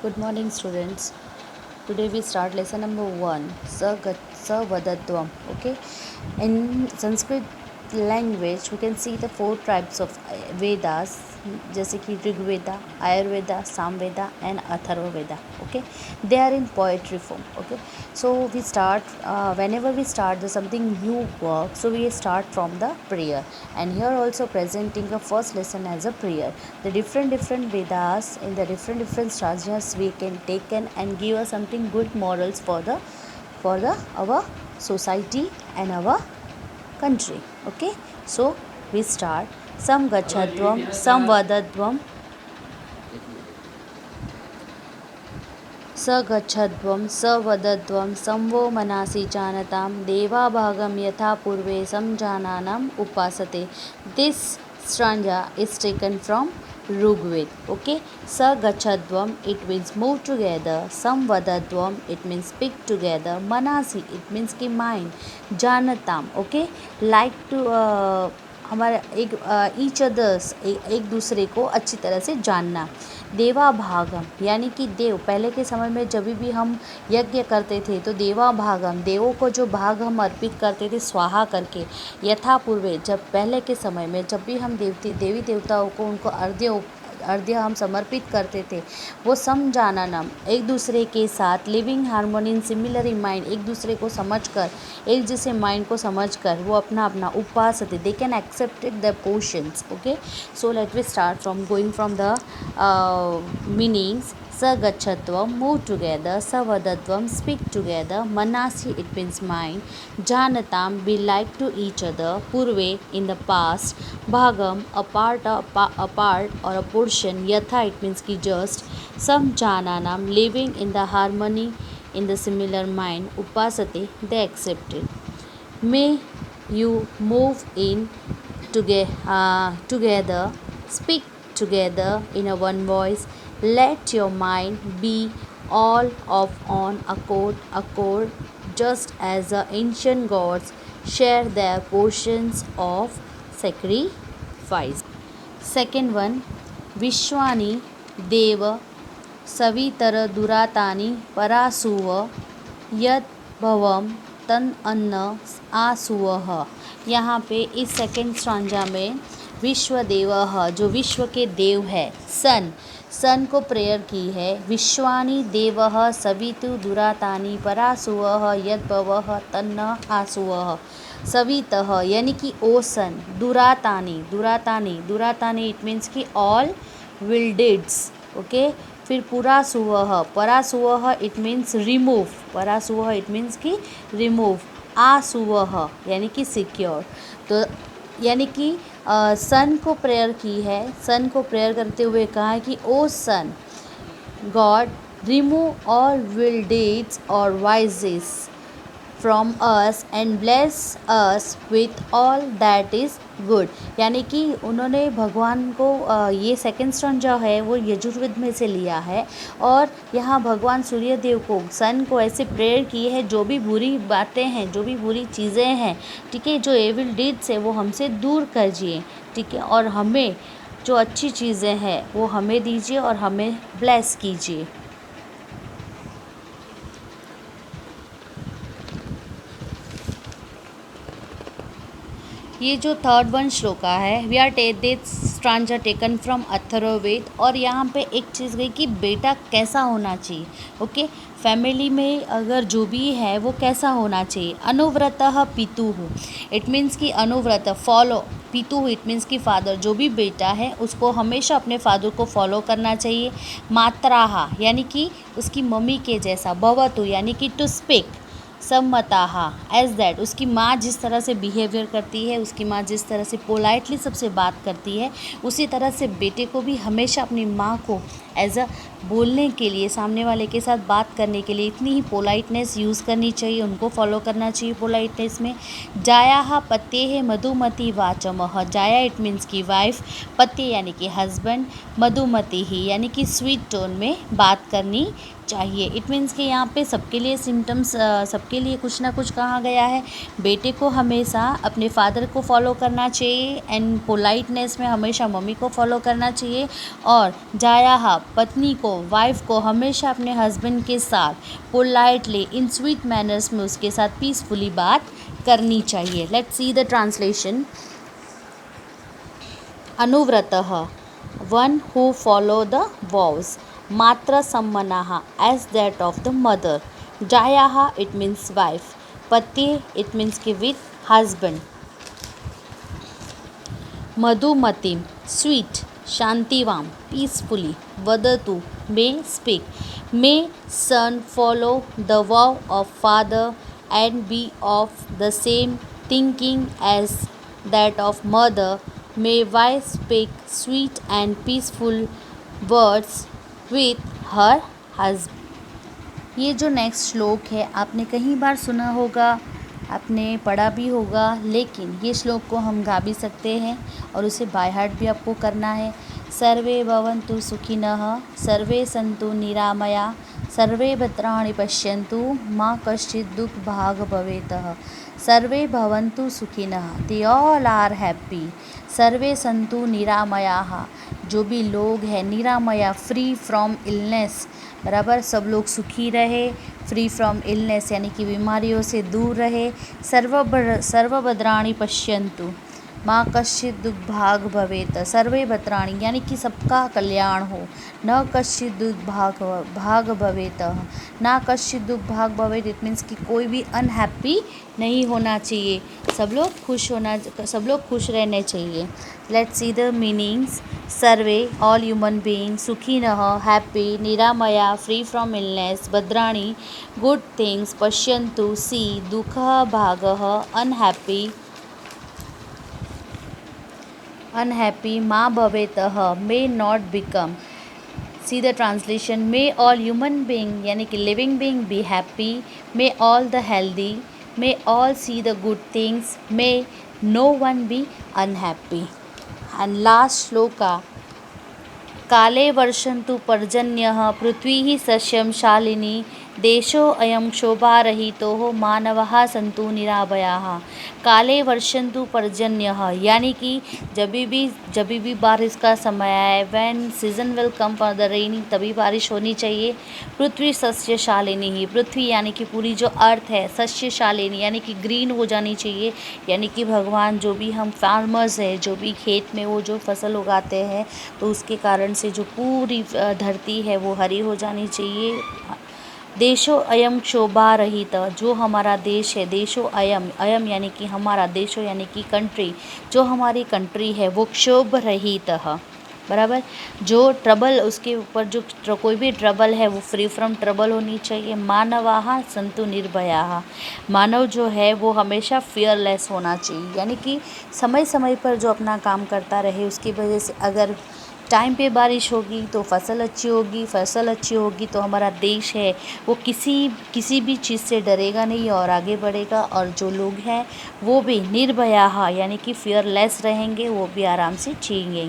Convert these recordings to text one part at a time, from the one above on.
Good morning, students. Today we start lesson number 1, Savadadvam. Okay, in Sanskrit language, we can see the 4 types of Vedas, जैसे कि Rigveda, Ayurveda, Samaveda and Atharvaveda. Okay, they are in poetry form. Okay, so we start whenever we start something new work, so we start from the prayer, and here also presenting a first lesson as a prayer. The different Vedas in the different strategies we can take and give us something good morals for the our society and our country. Okay, so we start. Sam gachadvam, sam vadadvam, स गच्छध्वं स वदध्वं संवो मनासि जानतां देवाभागं यथा पूर्वे समजानानाम उपासते. This stanza is taken from Rigved. Okay, sa gachadvam, it means move together. Sam vadadvam, it means speak together. Manasi, it means ki mind. Janatam, okay, like to हमारा एक each others एक दूसरे को अच्छी तरह से जानना. देवा भागम, यानी कि देव. पहले के समय में जब भी हम यज्ञ करते थे तो देवा भागम, देवों को जो भाग हम अर्पित करते थे स्वाहा करके, यथा पूर्वे, जब पहले के समय में जब भी हम देवी देवताओं को उनको अर्घ्य हम समर्पित करते थे, वो समजाननम, एक दूसरे के साथ, living harmony in similar in mind, एक दूसरे को समझकर, एक जैसे माइंड को समझकर वो अपना अपना उपासते, they can accepted the portions. Okay, so let we start from going from the meanings. स गच्छत्वम, मूव टुगेदर. स वदत्वम, स्पीक टुगेदर. मनासी, इट मीन्स माइंड. जानताम, be like to each other. पूर्वे, इन द पास्ट. भागम, a part or a portion. Yatha, it means ki just. Sam jananam, living in the harmony in the similar mind. Upasate, they accepted. May you move in together, speak together in a one voice. Let your mind be all of on accord, just as the ancient gods share their portions of sacrifice. Second one, Vishwani Deva Savitara Duratani Parasuva Yad Bhavam तन अन्न आसुवह. यहाँ पे इस second stanza में विश्व देवः, जो विश्व के देव है, सन को प्रेयर की है. विश्वानि देवः सवितु दुरातानि परासुवः यद्भवः तन्न आसुवः. सवितः यानी कि ओ सन. दुरातानी इट मीन्स कि ऑल विल डिड्स. ओके, फिर परासुवः इट मीन्स रिमूव. परासुवः इट मीन्स कि रिमूव. आसुवः यानी कि सिक्योर. तो यानी कि सन को प्रेयर की है. सन को प्रेयर करते हुए कहा है कि O sun god, remove all evil deeds और vices from us and bless us with all that is good. यानी कि उन्होंने भगवान को ये सेकेंड स्टांजा है वो यजुर्वेद में से लिया है, और यहाँ भगवान सूर्यदेव को, सन को ऐसे प्रेयर की है, जो भी बुरी बातें हैं, जो भी बुरी चीज़ें हैं, ठीक है, जो एविल डीड्स है वो हमसे दूर करिए, ठीक है, और हमें जो अच्छी चीज़ें हैं वो हमें दीजिए और हमें ब्लेस कीजिए. ये जो थर्ड वन श्लोका है, we are stanza taken from Atharvaveda. और यहाँ पे एक चीज़ गई कि बेटा कैसा होना चाहिए. ओके, फैमिली में अगर जो भी है वो कैसा होना चाहिए. अनुव्रतः पितुः, इट मीन्स कि अनुव्रत फॉलो. पितुः इट मीन्स कि फादर. जो भी बेटा है उसको हमेशा अपने फादर को फॉलो करना चाहिए. मात्राहा यानी कि उसकी मम्मी के जैसा. भवतु यानी कि टू स्पीक. सम्मताहा एज दैट, उसकी माँ जिस तरह से बिहेवियर करती है, उसकी माँ जिस तरह से पोलाइटली सबसे बात करती है, उसी तरह से बेटे को भी हमेशा अपनी माँ को एज अ बोलने के लिए, सामने वाले के साथ बात करने के लिए इतनी ही पोलाइटनेस यूज़ करनी चाहिए, उनको फॉलो करना चाहिए पोलाइटनेस में. जाया पत्ते है मधुमती वाचमः. जाया इट मीन्स की वाइफ, पत्ते यानी कि हस्बैंड, मधुमती ही यानी कि स्वीट टोन में बात करनी चाहिए। इट मीन्स कि यहाँ पे सबके लिए सिम्टम्स, सबके लिए कुछ ना कुछ कहा गया है। बेटे को हमेशा अपने फादर को फॉलो करना चाहिए एंड पोलाइटनेस में हमेशा मम्मी को फॉलो करना चाहिए। और जाया पत्नी को, वाइफ को हमेशा अपने हस्बैंड के साथ पोलाइटली इन स्वीट मैनर्स में उसके साथ पीसफुली बात करनी चाहिए। Let's see the translation. अनुव्रतः, one who follow the vows. Matra sammanaha, as that of the mother. Jayaha, it means wife. Pati, it means ki with husband. Madhumatim, sweet. Shantivam, peacefully. Vadatu, may speak. May son follow the vow of father and be of the same thinking as that of mother. May wife speak sweet and peaceful words with her husband। ये जो next श्लोक है आपने कई बार सुना होगा, आपने पढ़ा भी होगा, लेकिन ये श्लोक को हम गा भी सकते हैं और उसे बाय हार्ट भी आपको करना है। सर्वे भवन्तु सुखिनः, सर्वे सन्तु निरामया, सर्वे भद्राणि पश्यन्तु, मा कश्चित् दुःखभाग् भवेतः। सर्वे भवन्तु सुखिनः, दे ऑल आर हैप्पी। सर्वे सन्तु निरामयाः, जो भी लोग हैं निरामया, फ्री फ्रॉम इलनेस, बराबर, सब लोग सुखी रहे, फ्री फ्रॉम इलनेस यानी कि बीमारियों से दूर रहे। सर्वभद्राणि पश्यन्तु, माँ कश्चित् दुःखभाग् भवेत। सर्वे भद्राणि यानी कि सबका कल्याण हो, न कश्चित् दुःखभाग् भवेत, ना कश्चित् दुःखभाग् भवेत। इट मीन्स कि कोई भी अनहैप्पी नहीं होना चाहिए, सब लोग खुश रहने चाहिए। Let's see the meanings. Survey, all human being, सुखिनः, हैप्पी, निरामया, फ्री फ्रॉम इलनेस, भद्राणि, गुड थिंग्स, पश्यन्तु, सी, दुःखः, भागः, अनहैप्पी, मा भवेतः, may not become। See the translation। May all human being यानी कि living being be happy, may all the healthy, may all see the good things, may no one be unhappy। And last shloka, काले वर्षन्तु पर्जन्यः, पृथ्वी सस्यं शालिनी, देशो अयं क्षोभारहितो, मानवाः सन्तु निराभयाः। काले वर्षन्तु पर्जन्यः यानी कि जब भी बारिश का समय आए, when season will come for the raining, तभी बारिश होनी चाहिए। पृथ्वी सस्यशालिनी ही, पृथ्वी यानी कि पूरी जो अर्थ है, सस्यशालिनी यानी कि ग्रीन हो जानी चाहिए, यानी कि भगवान, जो भी हम फार्मर्स है, जो भी खेत में वो जो फसल उगाते हैं, तो उसके कारण से जो पूरी धरती है वो हरी हो जानी चाहिए। देशो अयम क्षोभा रहित, जो हमारा देश है, देशो अयम, अयम यानी कि हमारा, देशो यानी कि कंट्री, जो हमारी कंट्री है वो क्षोभ रहित, बराबर, जो ट्रबल, उसके ऊपर जो कोई भी ट्रबल है वो फ्री फ्रॉम ट्रबल होनी चाहिए। मानवाः सन्तु निर्भयाः, मानव जो है वो हमेशा फियरलेस होना चाहिए, यानी कि समय समय पर जो अपना काम करता रहे, उसकी वजह से अगर टाइम पे बारिश होगी तो फसल अच्छी होगी, फसल अच्छी होगी तो हमारा देश है वो किसी भी चीज़ से डरेगा नहीं और आगे बढ़ेगा, और जो लोग हैं वो भी निर्भयाः यानी कि फियरलेस रहेंगे, वो भी आराम से जिएंगे।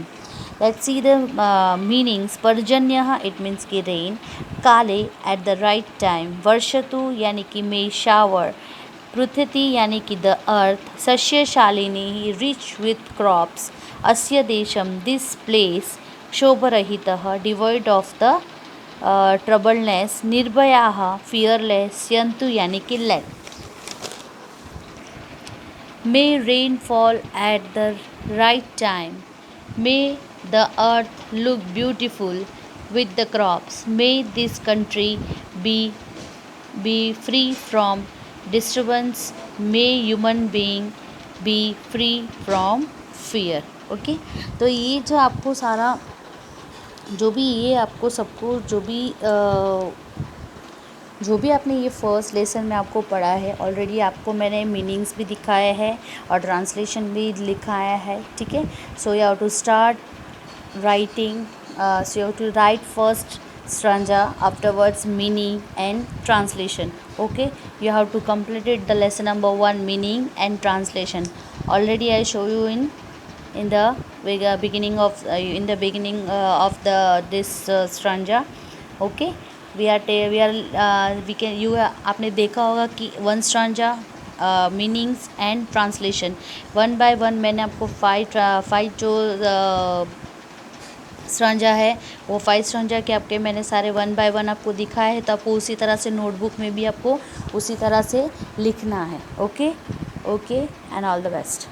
Let's see the meanings. पर्जन्यः, इट मीन्स की रेन। काले, एट द राइट टाइम। वर्षतु यानी कि मे, शावर। पृथ्वी यानी कि द अर्थ। सस्यशालिनी, रिच विथ क्रॉप्स। अस्य देशम, दिस प्लेस। क्षोभरहितः, डिवॉइड ऑफ द ट्रबलनेस। निर्भयाः, फियरलेस। सन्तु यानी कि let. May rain fall at the right time. May the earth look beautiful with the crops. May this country be free from disturbance. May human being be free from fear। Okay, तो ये जो आपको सारा जो भी ये आपको सबको जो भी आपने ये फर्स्ट लेसन में आपको पढ़ा है, ऑलरेडी आपको मैंने मीनिंग्स भी दिखाया है और ट्रांसलेशन भी लिखाया है, ठीक है। So you have to start writing, so you have to write first stanza, afterwards meaning and translation। Okay, you have to complete it the lesson number 1, meaning and translation. Already I show you in the beginning of this stanza। Okay, we can you आपने देखा होगा कि one stanza meanings and translation, one by one मैंने आपको five जो स्ट्रांजा है वो 5 स्ट्रांजा के आपके मैंने सारे वन बाय वन आपको दिखाए हैं, तो आपको उसी तरह से नोटबुक में भी आपको उसी तरह से लिखना है। Okay okay and all the best.